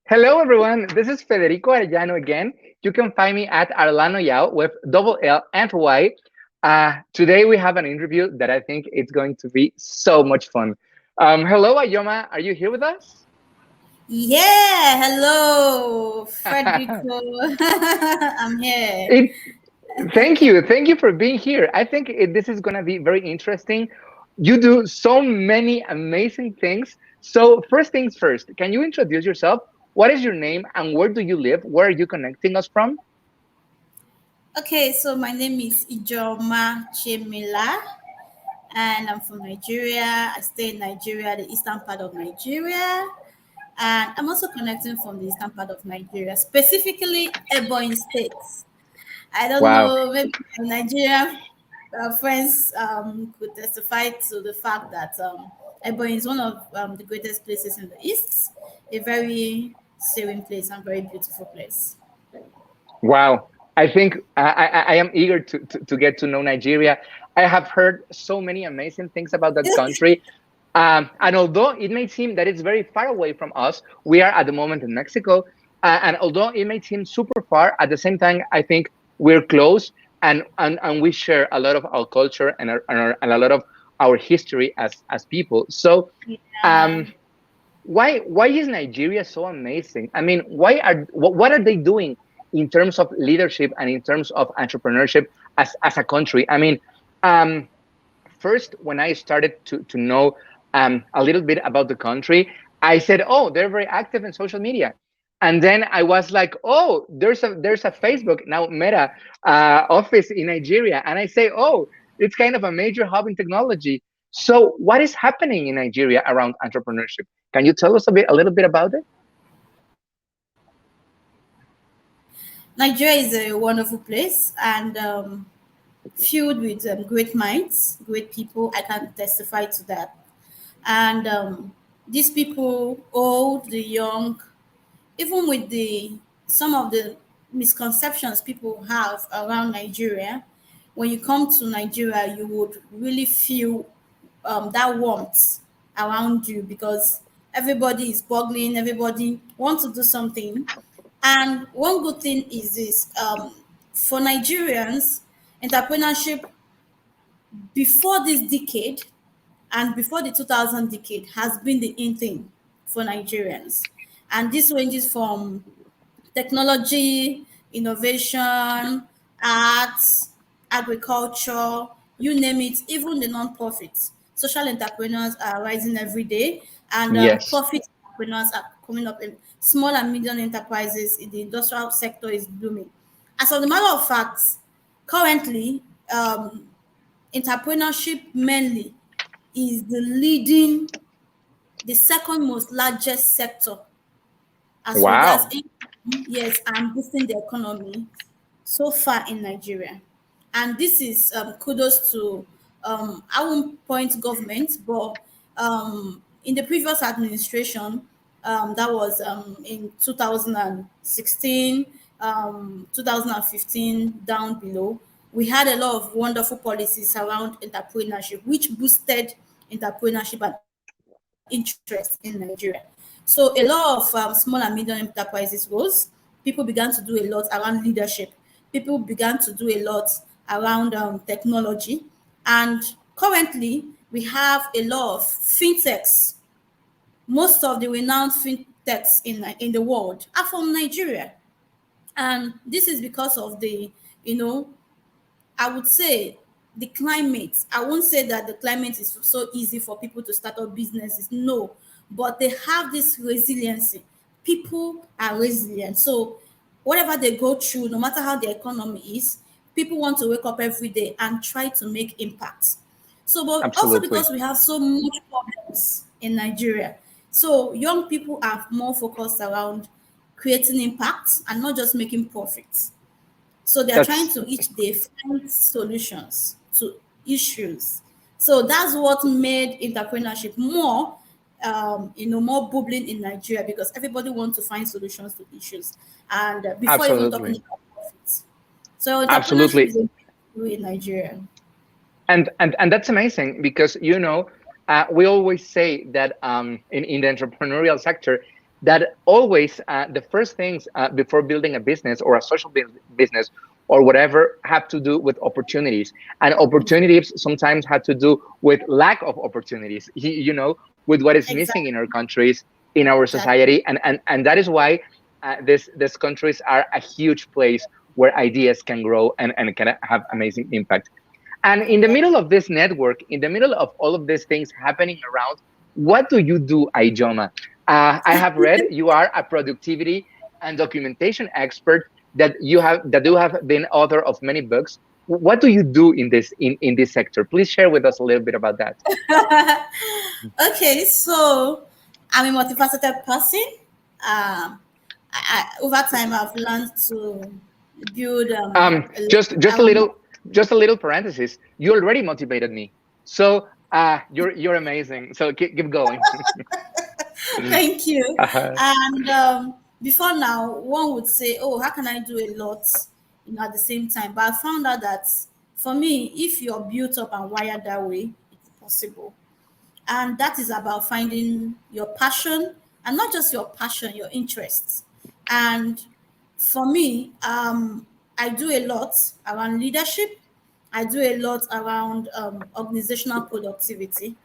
Hello, everyone. This is Federico Arellano again. You can find me at Arlano Yao with double L and Y. Today we have an interview that I think it's going to be so much fun. Hello, Ijeoma. Are you here with us? Yeah, hello, Frederico. I'm here. It, Thank you. Thank you for being here. I think this is going to be very interesting. You do so many amazing things. So, first things first, can you introduce yourself? What is your name and where do you live? Where are you connecting us from? Okay, so my name is Ijeoma Chemila, and I'm from Nigeria. I stay in Nigeria, the eastern part of Nigeria, and I'm also connecting from the eastern part of Nigeria, specifically Ebonyi State. I don't Wow. know, maybe my Nigerian friends could testify to the fact that Ebonyi is one of the greatest places in the East, a very serene place and very beautiful place. Wow. I think I am eager to get to know Nigeria. I have heard so many amazing things about that country. And although it may seem that it's very far away from us, we are at the moment in Mexico. And although it may seem super far, at the same time, I think we're close and we share a lot of our culture and a lot of our history as people. So, Yeah. um, why is Nigeria so amazing? I mean, what are they doing in terms of leadership and in terms of entrepreneurship as a country? I mean, um, first when I started to know a little bit about the country, I said, "Oh, they're very active in social media." And then I was like, "Oh, there's a Facebook now Meta office in Nigeria," and I say, "Oh, it's kind of a major hub in technology." So, what is happening in Nigeria around entrepreneurship? Can you tell us a little bit about it? Nigeria is a wonderful place and filled with great minds, great people. I can testify to that. And these people, old, the young, even with the some of the misconceptions people have around Nigeria, when you come to Nigeria, you would really feel that warmth around you because everybody is bubbling, everybody wants to do something. And one good thing is this for Nigerians, entrepreneurship before this decade and before the 2000 decade has been the in thing for Nigerians. And this ranges from technology, innovation, arts, agriculture, you name it, even the non-profits. Social entrepreneurs are rising every day, and Yes, profit entrepreneurs are coming up. In small and medium enterprises in the industrial sector is blooming. As of the matter of fact, currently, um, entrepreneurship mainly is the second most largest sector as regards wow, income, yes, and boosting the economy so far in Nigeria. And this is kudos to, I won't point government, but in the previous administration, that was in 2016, 2015, down below, we had a lot of wonderful policies around entrepreneurship, which boosted entrepreneurship and interest in Nigeria. So a lot of small and medium enterprises rose. People began to do a lot around leadership. People began to do a lot around technology. And currently, we have a lot of fintechs. Most of the renowned fintechs in the world are from Nigeria. And this is because of the, you know, I would say the climate. I won't say that the climate is so easy for people to start up businesses. No, but they have this resiliency. People are resilient. So whatever they go through, no matter how the economy is, people want to wake up every day and try to make impact. So, but also absolutely. because we have so much problems in Nigeria, so young people are more focused around creating impact and not just making profits. So they are trying That's to each day find solutions to issues. So that's what made entrepreneurship more, more bubbling in Nigeria because everybody wants to find solutions to issues, and before even talking absolutely, about profits. So entrepreneurship absolutely. is a big in Nigeria. And that's amazing because we always say that in the entrepreneurial sector that always the first things before building a business or a social business or whatever have to do with opportunities, and opportunities sometimes have to do with lack of opportunities, with what is missing in Exactly. our countries, in our Exactly. society, and that is why these countries are a huge place where ideas can grow and can have amazing impact. And in the Exactly. middle of this network, in the middle of all of these things happening around, what do you do, Ijeoma? I have read you are a productivity and documentation expert, that you have been author of many books. What do you do in this sector? Please share with us a little bit about that. Okay, so I'm a multifaceted person. Over time, I've learned to build Just a around. little parenthesis. You already motivated me. So you're amazing. So keep going. Thank you. Uh-huh. And before now, one would say, "Oh, how can I do a lot, at the same time?" But I found out that for me, if you're built up and wired that way, it's possible. And that is about finding your passion, and not just your passion, your interests. And for me, I do a lot around leadership. I do a lot around organizational productivity.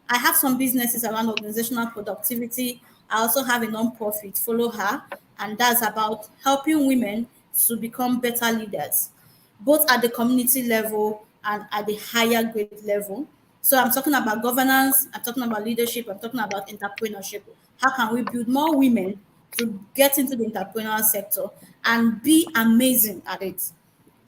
I have some businesses around organizational productivity. I also have a non-profit, FollowHer, and that's about helping women to become better leaders, both at the community level and at the higher grade level. So I'm talking about governance, I'm talking about leadership, I'm talking about entrepreneurship. How can we build more women to get into the entrepreneurial sector and be amazing at it?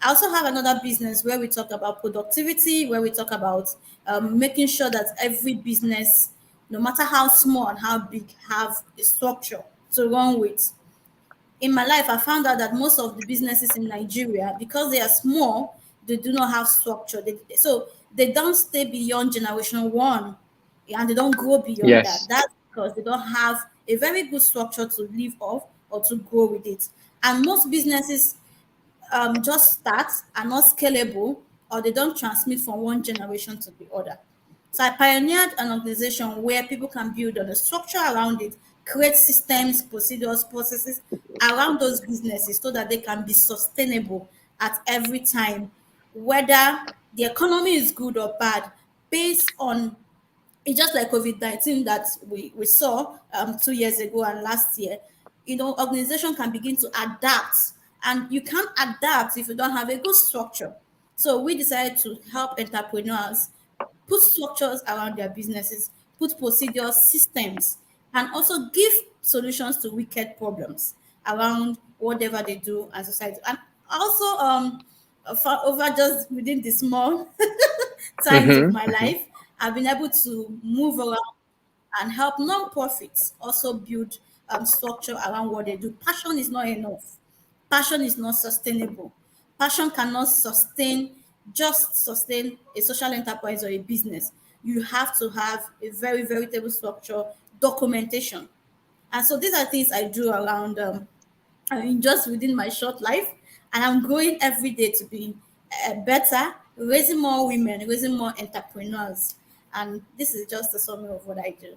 I also have another business where we talk about productivity, where we talk about making sure that every business, no matter how small and how big, have a structure to run with. In my life, I found out that most of the businesses in Nigeria, because they are small, they do not have structure. So they don't stay beyond generation one, and they don't grow beyond that. Yes. That's because they don't have a very good structure to live off or to grow with it. And most businesses just start, are not scalable, or they don't transmit from one generation to the other. So I pioneered an organization where people can build on a structure around it, create systems, procedures, processes around those businesses so that they can be sustainable at every time, whether the economy is good or bad, based on it's just like COVID-19 that we saw 2 years ago and last year. Organization can begin to adapt, and you can't adapt if you don't have a good structure. So we decided to help entrepreneurs put structures around their businesses, put procedures, systems, and also give solutions to wicked problems around whatever they do as society. And also, over just within the small times of my Mm-hmm. life, I've been able to move around and help non-profits also build structure around what they do. Passion is not enough. Passion is not sustainable. Passion cannot sustain a social enterprise or a business. You have to have a very veritable structure, documentation. And so these are things I do around just within my short life, and I'm growing every day to be better, raising more women, raising more entrepreneurs. And this is just a summary of what I do.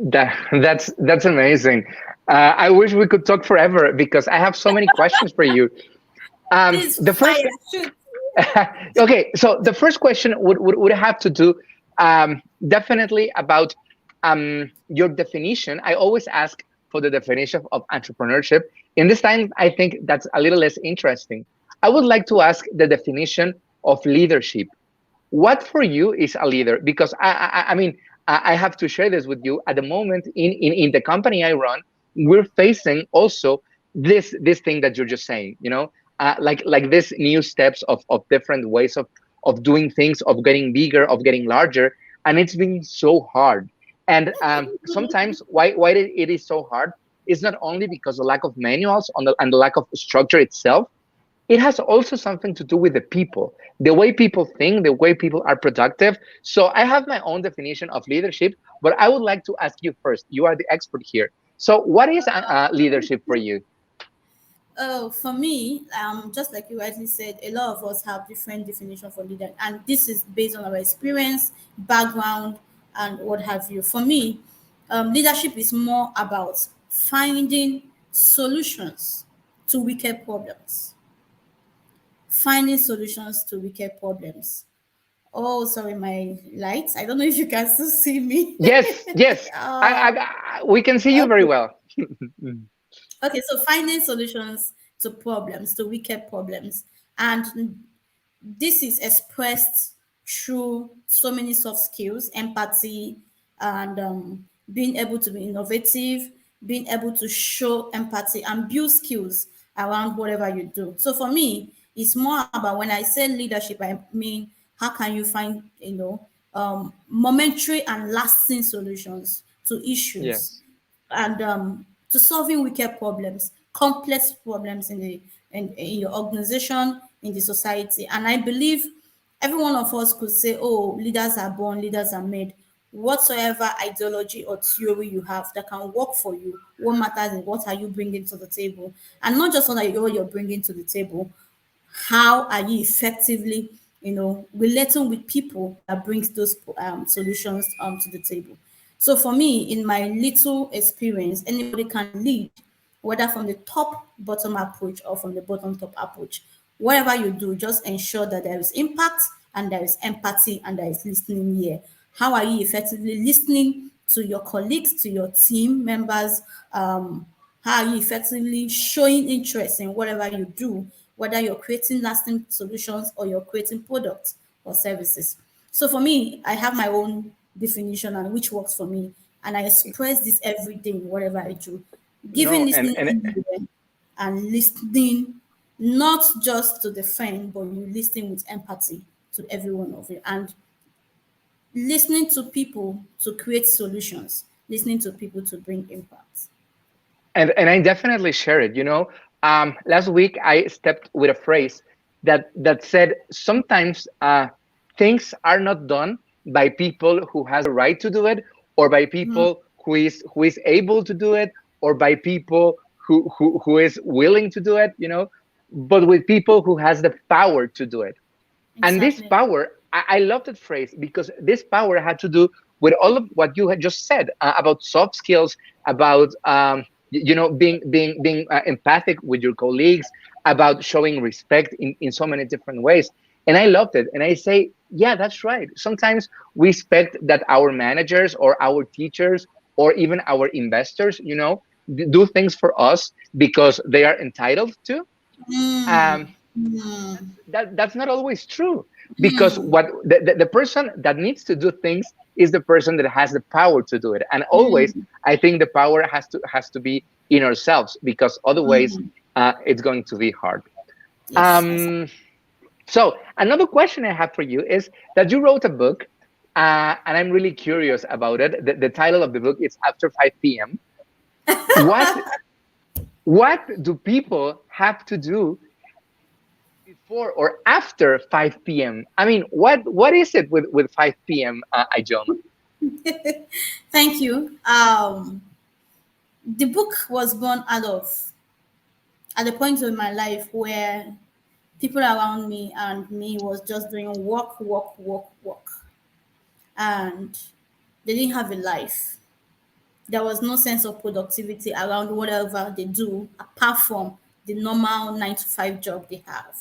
That's amazing. I wish we could talk forever because I have so many questions for you. Please The fire, first, shoot. okay, so the first question would have to do definitely about your definition. I always ask for the definition of entrepreneurship. In this time, I think that's a little less interesting. I would like to ask the definition of leadership. What for you is a leader? Because I mean, I have to share this with you. At the moment, in the company I run, we're facing also this thing that you're just saying. Like this new steps of different ways of doing things, of getting bigger, of getting larger, and it's been so hard. And sometimes why it is so hard is not only because the lack of manuals and the lack of structure itself. It has also something to do with the people, the way people think, the way people are productive. So I have my own definition of leadership, but I would like to ask you first. You are the expert here. So what is leadership for you? Oh, for me, just like you rightly said, a lot of us have different definition for leader, and this is based on our experience, background, and what have you. For me, leadership is more about finding solutions to wicked problems. Finding solutions to wicked problems. Oh, sorry, my lights. I don't know if you can still see me. Yes, yes. uh, We can see you very okay. well. Okay, so finding solutions to problems, to wicked problems. And this is expressed through so many soft skills, empathy, and being able to be innovative, being able to show empathy and build skills around whatever you do. So for me, it's more about when I say leadership, I mean, how can you find, momentary and lasting solutions to issues Yes. and to solving wicked problems, complex problems in your organization, in the society. And I believe every one of us could say, "Oh, leaders are born, leaders are made." Whatsoever ideology or theory you have that can work for you, what matters is what are you bringing to the table, and not just what you're bringing to the table, how are you effectively relating with people that brings those solutions to the table. So for me, in my little experience, anybody can lead, whether from the top bottom approach or from the bottom top approach. Whatever you do, just ensure that there is impact and there is empathy and there is listening here. How are you effectively listening to your colleagues, to your team members? How are you effectively showing interest in whatever you do, whether you're creating lasting solutions or you're creating products or services? So for me, I have my own definition and which works for me. And I express this every day in whatever I do. Giving No, listening ear and listening not just to defend, but you listen with empathy to every one of you. And listening to people to create solutions, listening to people to bring impact. and I definitely share it. Last week I stepped with a phrase that said sometimes things are not done by people who has the right to do it, or by Mhm. people who is able to do it, or by people who is willing to do it. But with people who has the power to do it. And this Exactly. power, I love that phrase because this power had to do with all of what you had just said about soft skills, about being empathic with your colleagues, about showing respect in so many different ways. And I loved it. And I say, yeah, that's right. Sometimes we expect that our managers or our teachers or even our investors, do things for us because they are entitled to. Um, Mm, mm, that's not always true, because what the person that needs to do things is the person that has the power to do it. And always mm, I think the power has to be in ourselves, because otherwise it's going to be hard. yes, exactly. um so another question I have for you is that you wrote a book, and I'm really curious about it. The title of the book is After 5 p.m. What what do people have to do before or after 5 p.m.? I mean, what is it with 5 p.m., Ijeoma? Thank you. The book was born out of at the point in my life where people around me and me was just doing work, work, work, work, and they didn't have a life. There was no sense of productivity around whatever they do apart from the normal 9 to 5 job they have.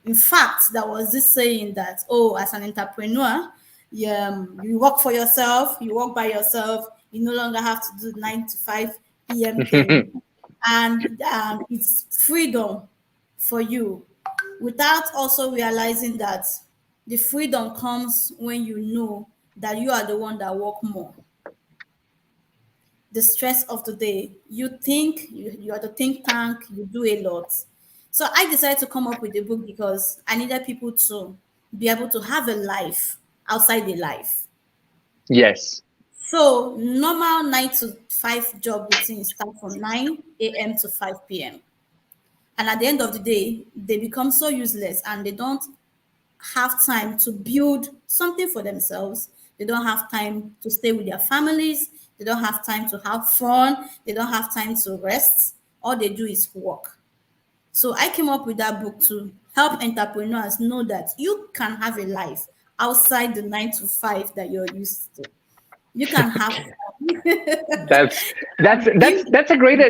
In fact, there was this saying that, oh, as an entrepreneur, you work for yourself, you work by yourself, you no longer have to do 9 to 5 p.m. thing. And it's freedom for you without also realizing that the freedom comes when you know that you are the one that work more. The stress of the day. You think you are the think tank, you do a lot. So I decided to come up with a book because I needed people to be able to have a life outside the life. Yes. So normal 9 to 5 job routine start from 9 a.m. to 5 p.m. And at the end of the day, they become so useless and they don't have time to build something for themselves. They don't have time to stay with their families. They don't have time to have fun. They don't have time to rest. All they do is work. So I came up with that book to help entrepreneurs know that you can have a life outside the 9 to 5 that you're used to. You can have fun. That's that's Give that's that's a great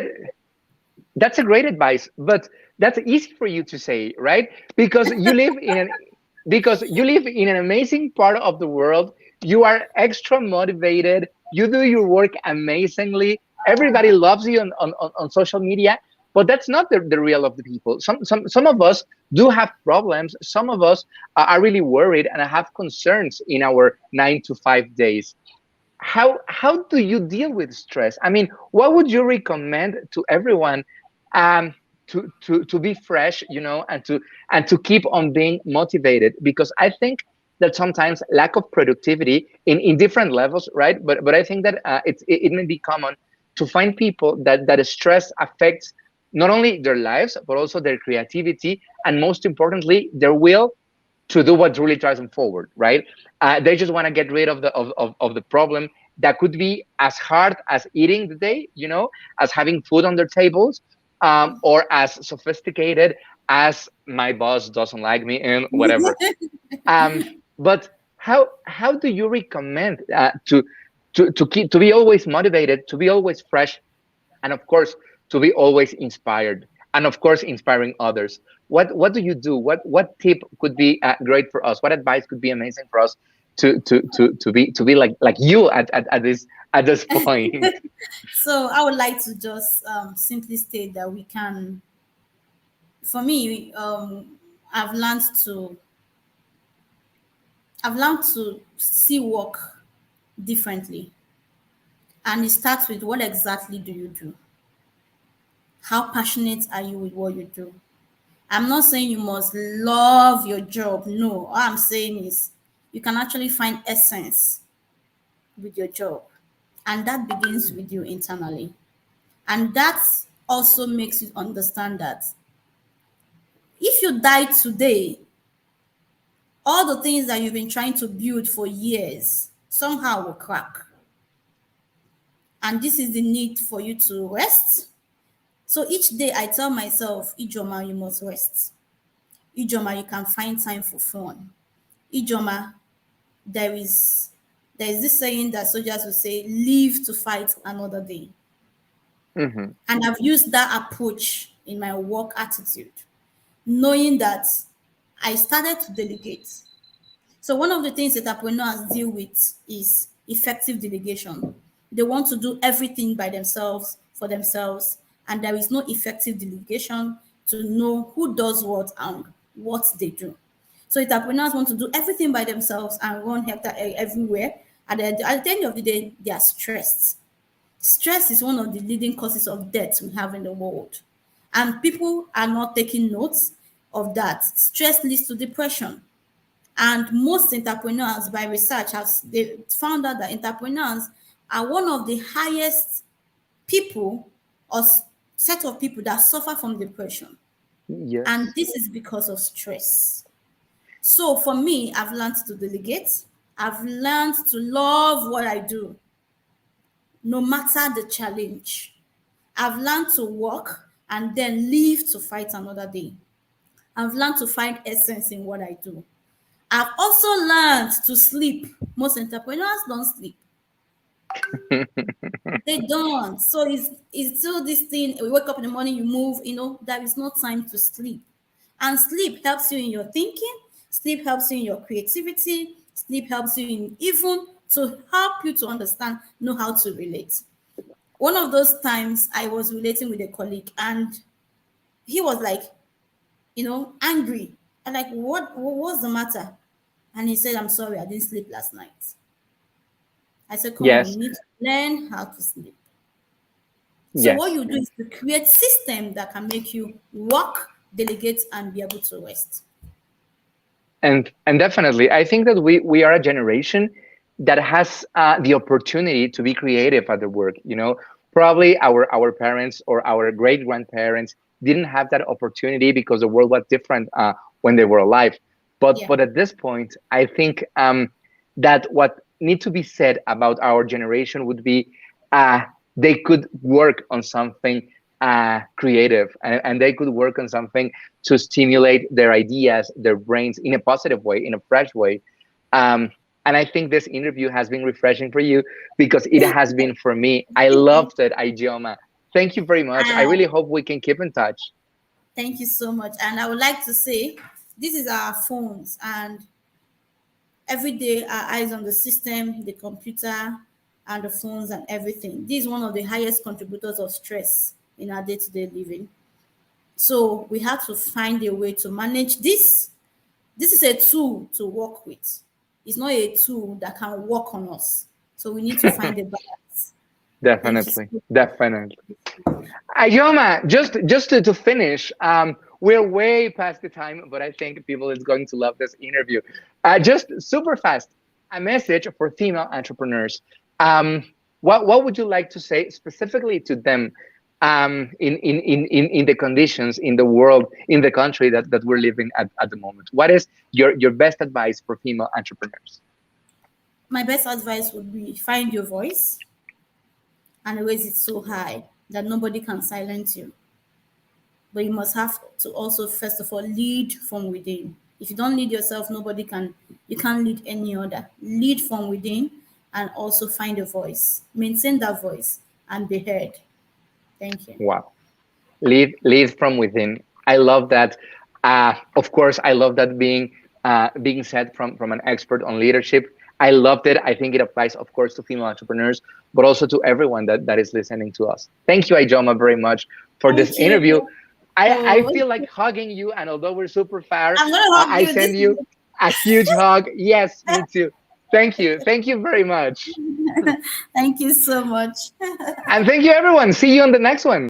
that's a great advice, but that's easy for you to say, right? Because you live in an amazing part of the world. You are extra motivated. You do your work amazingly. Everybody loves you on social media, but that's not the real of the people. Some of us do have problems. Some of us are really worried and have concerns in our 9 to 5 days. How do you deal with stress? I mean, what would you recommend to everyone, um to be fresh, and to keep on being motivated? Because I think that sometimes lack of productivity in different levels, right? But I think that it may be common to find people that stress affects not only their lives but also their creativity, and most importantly their will to do what really drives them forward, right? They just want to get rid of the problem that could be as hard as eating the day, as having food on their tables, or as sophisticated as my boss doesn't like me and whatever. But how do you recommend to be always motivated, to be always fresh, and of course to be always inspired, and of course inspiring others? What do you do? What tip could be great for us? What advice could be amazing for us to be like you at this point? So I would like to just simply state that we can. For me, I've learned to I've learned to see work differently, and it starts with what exactly do you do? How passionate are you with what you do? I'm not saying you must love your job. No, all I'm saying is you can actually find essence with your job, and that begins with you internally. And that also makes you understand that if you die today, all the things that you've been trying to build for years somehow will crack. And this is the need for you to rest. So each day I tell myself, Ijoma, you must rest. Ijoma, you can find time for fun. Ijoma, there is there is this saying that soldiers will say, live to fight another day. Hmm. And I've used that approach in my work attitude, knowing that I started to delegate. So one of the things that entrepreneurs deal with is effective delegation. They want to do everything by themselves for themselves, and there is no effective delegation to know who does what and what they do. So entrepreneurs want to do everything by themselves and run hectare everywhere. And at the end of the day, they are stressed. Stress is one of the leading causes of death we have in the world. And people are not taking notes of that. Stress leads to depression. And most entrepreneurs, by research, have they found out that entrepreneurs are one of the highest people or set of people that suffer from depression. And Yes. this is because of stress. So for me, I've learned to delegate. I've learned to love what I do, no matter the challenge. I've learned to work and then live to fight another day. I've learned to find essence in what I do. I've also learned to sleep. Most entrepreneurs don't sleep. They don't. So it's still this thing. We wake up in the morning, you move, there is no time to sleep. And sleep helps you in your thinking, sleep helps you in your creativity, sleep helps you in even to help you to understand, know how to relate. One of those times I was relating with a colleague and he was like, angry. I'm like, what's the matter? And he said, I'm sorry, I didn't sleep last night. I said, come on, Yes. you need to learn how to sleep. So what Yes. you do is to create system that can make you work, delegate, and be able to rest. And definitely I think that we are a generation that has the opportunity to be creative at the work. Probably our parents or our great grandparents didn't have that opportunity because the world was different when they were alive. but Yeah. but at this point I think that what need to be said about our generation would be, uh, they could work on something creative, and they could work on something to stimulate their ideas, their brains in a positive way, in a fresh way. um, And I think this interview has been refreshing for you because it has been for me. I loved it, Ijeoma. Thank you very much. I really And hope we can keep in touch. thank you so much. And I would like to say, this is our phones, and every day our eyes on the system, the computer, and the phones and everything. This is one of the highest contributors of stress in our day-to-day living. So we have to find a way to manage this. This is a tool to work with. It's not a tool that can work on us. So we need to find a balance. Thank you so Definitely. Definitely. much. Ayoma, just to finish, we're way past the time, but I think people is going to love this interview. Just super fast, a message for female entrepreneurs. What would you like to say specifically to them in the conditions, in the world, in the country that we're living at the moment? What is your best advice for female entrepreneurs? My best advice would be find your voice and raise it so high that nobody can silence you. But you must have to also, first of all, lead from within. If you don't lead yourself, nobody can, you can't lead any other. Lead from within and also find a voice. Maintain that voice and be heard. Thank you. Wow. Lead from within. I love that. Of course, I love that being said from an expert on leadership. I loved it. I think it applies, of course, to female entrepreneurs, but also to everyone that is listening to us. Thank you, Ijeoma, very much for this Thank you. interview. I Oh, feel like hugging you, and although we're super far, I'm gonna hug I you. This send you a huge hug. Yes, me too. Thank you. Thank you very much. thank you so much. And thank you, everyone. See you on the next one.